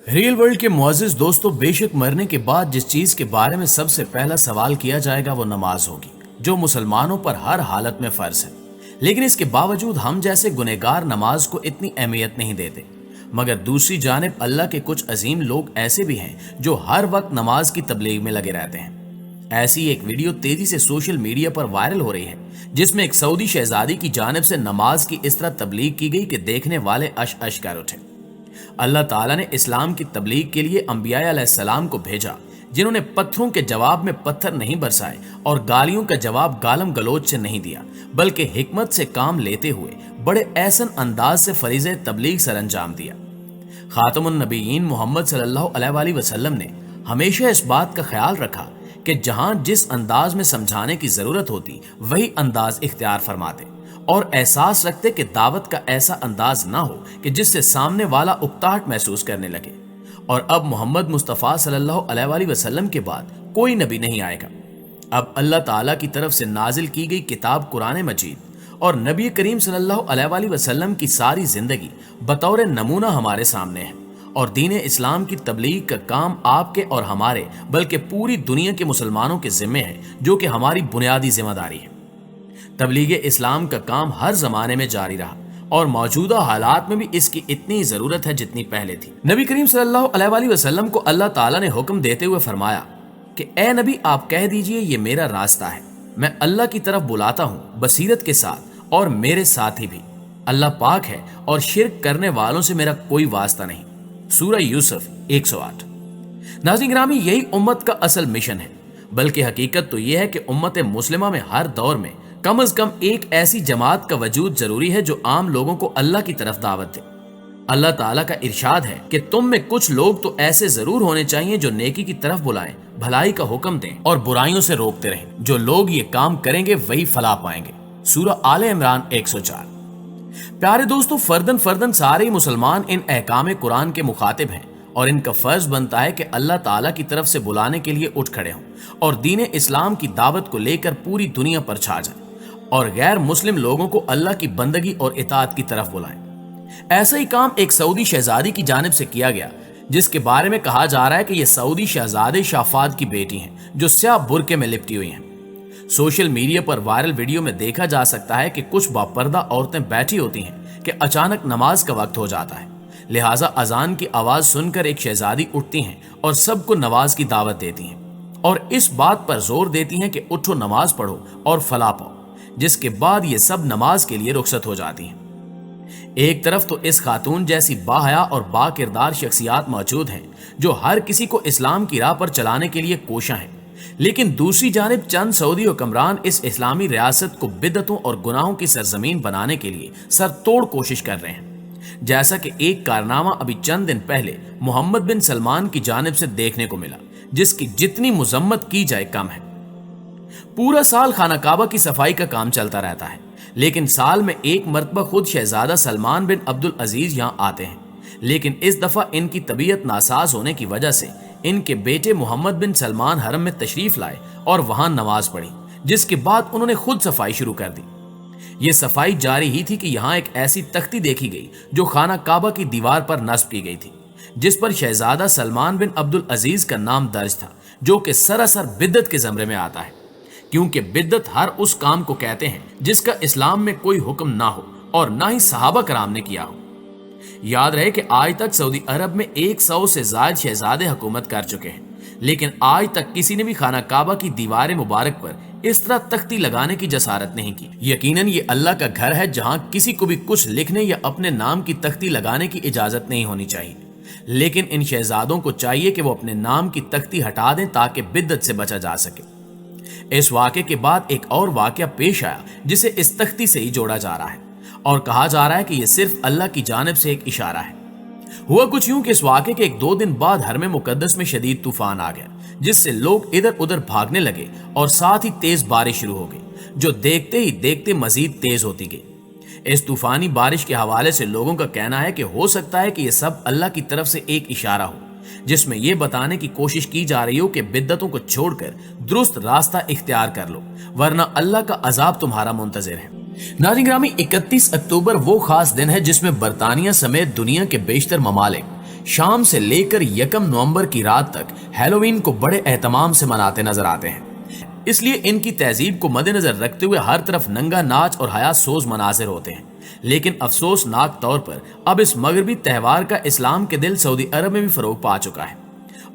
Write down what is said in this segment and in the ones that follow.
Real world के मुअज़्ज़िज़ दोस्तों, बेशक मरने के बाद जिस चीज के बारे में सबसे पहला सवाल किया जाएगा वो नमाज होगी, जो मुसलमानों पर हर हालत में फर्ज है। लेकिन इसके बावजूद हम जैसे गुनहगार नमाज को इतनी अहमियत नहीं देते। मगर दूसरी जानिब अल्लाह के कुछ अजीम लोग ऐसे भी हैं जो हर वक्त नमाज की तबलीग में लगे रहते हैं। ऐसी एक वीडियो तेजी से सोशल मीडिया पर वायरल हो रही है, जिसमें एक सऊदी शहजादी की जानिब से नमाज की इस तरह तबलीग की गई कि देखने वाले अश अश कर उठे। अल्लाह ताला ने इस्लाम की तबलीग के लिए अंबिया अलैहिस्सलाम को भेजा, जिन्होंने पत्थरों के जवाब में पत्थर नहीं बरसाए और गालियों का जवाब गालम गलोच से नहीं दिया, बल्कि हिकमत से काम लेते हुए बड़े ऐसन अंदाज से फरीज़े तबलीग सरअंजाम दिया। खातमुन नबीयीन मोहम्मद सल्लल्लाहु अलैहि वसल्लम ने हमेशा इस बात का ख्याल रखा कि जहां जिस अंदाज में समझाने की जरूरत होती वही अंदाज इख्तियार फरमाते और एहसास रखते कि दावत का ऐसा अंदाज ना हो कि जिससे सामने वाला उकताहट महसूस करने लगे। और अब मोहम्मद मुस्तफ़ा सल्लल्लाहु अलैहि वसल्लम के बाद कोई नबी नहीं आएगा। अब अल्लाह ताला की तरफ से नाजिल की गई किताब कुरान मजीद और नबी करीम सल्लल्लाहु अलैहि वसल्लम की सारी जिंदगी बतौर नमूना हमारे सामने है और दीन इस्लाम की तबलीग का काम आपके और हमारे बल्कि पूरी दुनिया के मुसलमानों के जिम्मे है, जो कि हमारी बुनियादी जिम्मेदारी है। तबलीग इस्लाम का काम हर जमाने में जारी रहा और मौजूदा हालात में भी इसकी इतनी जरूरत है जितनी पहले थी। नबी करीम सल्लल्लाहु अलैहि वसल्लम को अल्लाह ताला ने हुक्म देते हुए फरमाया कि ए नबी, आप कह दीजिए ये मेरा रास्ता है, मैं अल्लाह की तरफ बुलाता हूँ बसीरत के साथ और मेरे साथी भी अल्लाह पाक है और शिर्क करने वालों से मेरा कोई वास्ता नहीं। सूरह यूसुफ 108। नाज़रीन गिरामी, यही उम्मत का असल मिशन है। बल्कि हकीकत तो यह है कि उम्मत मुस्लिमा में हर दौर में कम से कम एक ऐसी जमात का वजूद जरूरी है जो आम लोगों को अल्लाह की तरफ दावत दे। अल्लाह ताला का इरशाद है कि तुम में कुछ लोग तो ऐसे जरूर होने चाहिए जो नेकी की तरफ बुलाएं, भलाई का हुक्म दें और बुराइयों से रोकते रहें। जो लोग ये काम करेंगे वही फलाह पाएंगे। सूरह आले इमरान 104। प्यारे दोस्तों, फर्दन फर्दन सारे ही मुसलमान इन अहकाम कुरान के मुखातिब हैं और इनका फर्ज बनता है कि अल्लाह ताला की तरफ से बुलाने के लिए उठ खड़े हों और दीन इस्लाम की दावत को लेकर पूरी दुनिया पर छा जाएं और गैर मुस्लिम लोगों को अल्लाह की बंदगी और इताअत की तरफ बुलाएं। ऐसा ही काम एक सऊदी शहजादी की जानिब से किया गया, जिसके बारे में कहा जा रहा है कि यह सऊदी शहजादे शाफाद की बेटी हैं, जो स्याह बुरके में लिपटी हुई हैं। सोशल मीडिया पर वायरल वीडियो में देखा जा सकता है कि कुछ बापर्दा औरतें बैठी होती हैं कि अचानक नमाज का वक्त हो जाता है, लिहाजा अजान की आवाज सुनकर एक शहजादी उठती हैं और सबको नमाज की दावत देती हैं और इस बात पर जोर देती हैं कि उठो, नमाज पढ़ो और फलाह पाओ, जिसके बाद ये सब नमाज के लिए रुखसत हो जाती हैं। एक तरफ तो इस खातून जैसी बाहया और बाकिरदार शख्सियात मौजूद हैं जो हर किसी को इस्लाम की राह पर चलाने के लिए कोशा हैं, लेकिन दूसरी जानिब चंद सऊदी हुक्मरान इस इस्लामी रियासत को बिदअतों और गुनाहों की सरजमीन बनाने के लिए सरतोड़ कोशिश कर रहे हैं। जैसा कि एक कारनामा अभी चंद दिन पहले मोहम्मद बिन सलमान की जानिब से देखने को मिला, जिसकी जितनी मुजम्मत की जाए कम है। पूरा साल खाना काबा की सफाई का काम चलता रहता है, लेकिन साल में एक मरतबा खुद शहजादा सलमान बिन अब्दुल अजीज यहाँ आते हैं। लेकिन इस दफा इनकी तबीयत नासाज होने की वजह से इनके बेटे मोहम्मद बिन सलमान हरम में तशरीफ लाए और वहां नमाज पढ़ी, जिसके बाद उन्होंने खुद सफाई शुरू कर दी। ये सफाई जारी ही थी कि यहाँ एक ऐसी तख्ती देखी गई जो खाना काबा की दीवार पर नस्ब की गई थी, जिस पर शहजादा सलमान बिन अब्दुल अजीज का नाम दर्ज था, जो कि सरासर बिद्दत के जमरे में आता है, क्योंकि बिद्दत हर उस काम को कहते हैं जिसका इस्लाम में कोई हुक्म ना हो और ना ही सहाबा कराम ने किया हो। याद रहे कि आज तक सऊदी अरब में 100 से ज्यादा शहजादे हुकूमत कर चुके हैं, लेकिन आज तक किसी ने भी खाना काबा की दीवार मुबारक पर इस तरह तख्ती लगाने की जसारत नहीं की। यकीनन ये अल्लाह का घर है जहां किसी को भी कुछ लिखने या अपने नाम की तख्ती लगाने की इजाजत नहीं होनी चाहिए, लेकिन इन शहजादों को चाहिए कि वो अपने नाम की तख्ती हटा दें ताकि बिद्दत से बचा जा सके। इस वाक़े के बाद एक और वाक़या पेश आया जिसे इस तख्ती से ही जोड़ा जा रहा है और कहा जा रहा है कि यह सिर्फ अल्लाह की जानिब से एक इशारा है। हुआ कुछ यूं कि इस वाक़े के 1-2 दिन बाद हरम मुकद्दस में शदीद तूफान आ गया, जिससे लोग इधर उधर भागने लगे और साथ ही तेज बारिश शुरू हो गई, जो देखते ही देखते मजीद तेज होती गई। इस तूफानी बारिश के हवाले से लोगों का कहना है कि हो सकता है कि यह सब अल्लाह की तरफ से एक इशारा हो, जिसमें यह बताने की कोशिश की जा रही हो कि बिद्दतों को छोड़कर दुरुस्त रास्ता इख्तियार कर लो, वरना अल्लाह का अजाब तुम्हारा मुंतजिर है। नाज़रीन गिरामी, 31 अक्टूबर वो खास दिन है जिसमें बरतानिया समेत दुनिया के बेशतर ममालिक शाम से लेकर 1 नवंबर की रात तक हैलोवीन को बड़े एहतमाम से मनाते नजर आते हैं। इसलिए इनकी तहजीब को मद्देनजर रखते हुए हर तरफ नंगा नाच और हया सोज मनाजिर होते हैं। लेकिन अफसोसनाक तौर पर अब इस मगरबी त्यौहार का इस्लाम के दिल सऊदी अरब में भी फरोग पा चुका है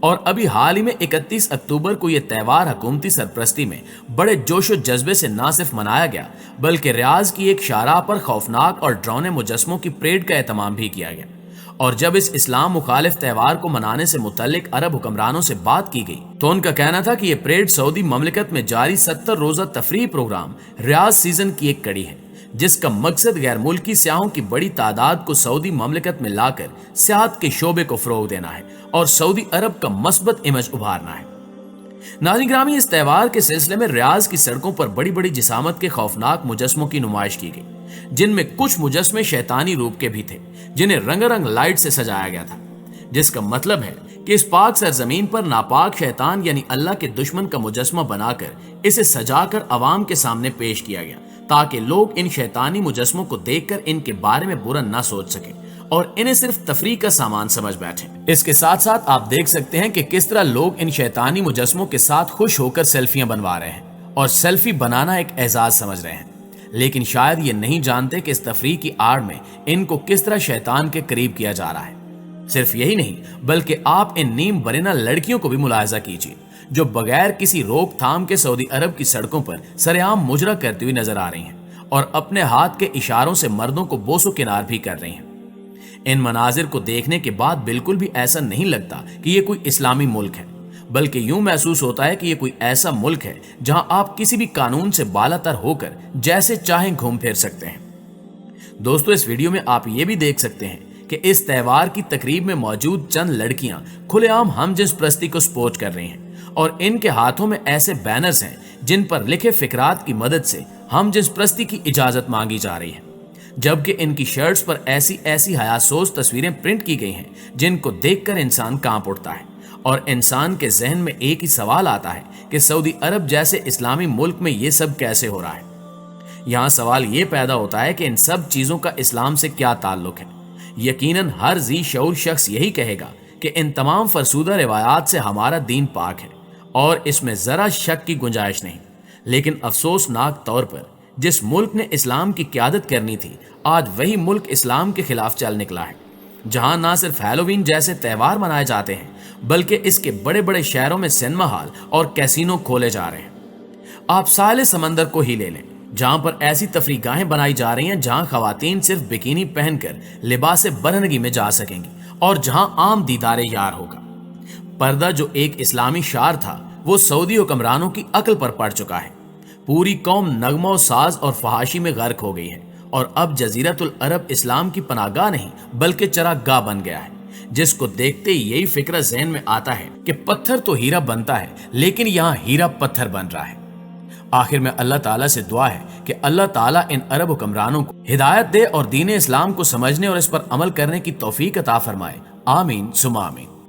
और अभी हाल ही में 31 अक्टूबर को यह त्यौहार हुकूमती सरपरस्ती में बड़े जोश और जज्बे से न सिर्फ मनाया गया बल्कि रियाज की एक शाहराह पर खौफनाक और डरावने मुजस्मों की परेड का एहतमाम भी किया गया। और जब इस इस्लाम मुखालिफ त्यौहार को मनाने से मुतल्लिक अरब हुक्मरानों से बात की गई तो उनका कहना था कि यह परेड सऊदी ममलिकत में जारी 70 रोजा तफरीह प्रोग्राम रियाज सीजन की एक कड़ी है, जिसका मकसद गैर मुल्की सियाहों की बड़ी तादाद को सऊदी ममलिकत में लाकर सियाहत के शोबे को फरोग देना है और सऊदी अरब का मस्बत इमेज उभारना है। नाज़रीन ग्रामी, इस त्यौहार के सिलसिले में रियाज की सड़कों पर बड़ी बड़ी जिसामत के खौफनाक मुजस्मों की नुमाइश की गई, जिनमें कुछ मुजस्मे शैतानी रूप के भी थे जिन्हें रंगारंग लाइट से सजाया गया था, जिसका मतलब है कि इस पाक सरजमीन पर नापाक शैतान यानी अल्लाह के दुश्मन का मुजस्मा बनाकर इसे सजाकर अवाम के सामने पेश किया गया ताकि लोग इन शैतानी मुजस्मों को देखकर इनके बारे में बुरा न सोच सकें और इन्हें सिर्फ तफरीह का सामान समझ बैठे। इसके साथ साथ आप देख सकते हैं कि किस तरह लोग इन शैतानी मुजस्मों के साथ खुश होकर सेल्फियां बनवा रहे हैं और सेल्फी बनाना एक एजाज समझ रहे हैं, लेकिन शायद ये नहीं जानते कि इस तफरीह की आड़ में इनको किस तरह शैतान के करीब किया जा रहा है। सिर्फ यही नहीं बल्कि आप इन नीम बरेना लड़कियों को भी मुलाहिजा कीजिए जो बगैर किसी रोकथाम के सऊदी अरब की सड़कों पर सरेआम मुजरा करती हुई नजर आ रही हैं और अपने हाथ के इशारों से मर्दों को बोसो किनार भी कर रही हैं। इन मनाजिर को देखने के बाद बिल्कुल भी ऐसा नहीं लगता कि ये कोई इस्लामी मुल्क है, बल्कि यूं महसूस होता है कि ये कोई ऐसा मुल्क है जहां आप किसी भी कानून से बालातर होकर जैसे चाहें घूम फिर सकते हैं। दोस्तों, इस वीडियो में आप ये भी देख सकते हैं कि इस त्यौहार की तकरीब में मौजूद चंद लड़कियां खुलेआम हमजिन्स परस्ती को सपोर्ट कर रही हैं और इनके हाथों में ऐसे बैनर्स हैं जिन पर लिखे फिकरात की मदद से हमजिन्स परस्ती की इजाजत मांगी जा रही है, जबकि इनकी शर्ट्स पर ऐसी ऐसी हयासोस तस्वीरें प्रिंट की गई हैं जिनको देखकर इंसान कांप उठता है और इंसान के जहन में एक ही सवाल आता है कि सऊदी अरब जैसे इस्लामी मुल्क में ये सब कैसे हो रहा है। यहाँ सवाल ये पैदा होता है कि इन सब चीजों का इस्लाम से क्या ताल्लुक है। यकीनन हर जी शऊर शख्स यही कहेगा कि इन तमाम फरसूदा रिवायात से हमारा दीन पाक है और इसमें जरा शक की गुंजाइश नहीं। लेकिन अफसोसनाक तौर पर जिस मुल्क ने इस्लाम की क़यादत करनी थी, आज वही मुल्क इस्लाम के खिलाफ चल निकला है, जहां ना सिर्फ हैलोवीन जैसे त्यौहार मनाए जाते हैं बल्कि इसके बड़े बड़े शहरों में सिनेमा हॉल और कैसीनो खोले जा रहे हैं। आप साले समंदर को ही ले लें, जहां पर ऐसी तफरीगाहें बनाई जा रही हैं जहां खवातीन सिर्फ बिकिनी पहनकर लिबास बरहनगी में जा सकेंगी और जहां आम दीदारे यार होगा। पर्दा जो एक इस्लामी शार था वो सऊदी हुक्मरानों की अक्ल पर पड़ चुका है। पूरी कौम नगमो साज और फहाशी में गर्क हो गई है और अब जजीरतुल अरब इस्लाम की पनागाह नहीं बल्कि चरागाह बन गया है, जिसको देखते ही यही फिक्र ज़हन में आता है कि पत्थर तो हीरा बनता है लेकिन यहाँ हीरा पत्थर बन रहा है। आखिर में अल्लाह ताला से दुआ है कि अल्लाह ताला इन अरब हुक्मरानों को हिदायत दे और दीन इस्लाम को समझने और इस पर अमल करने की तौफीक अता फरमाए। आमीन सुमा आमीन।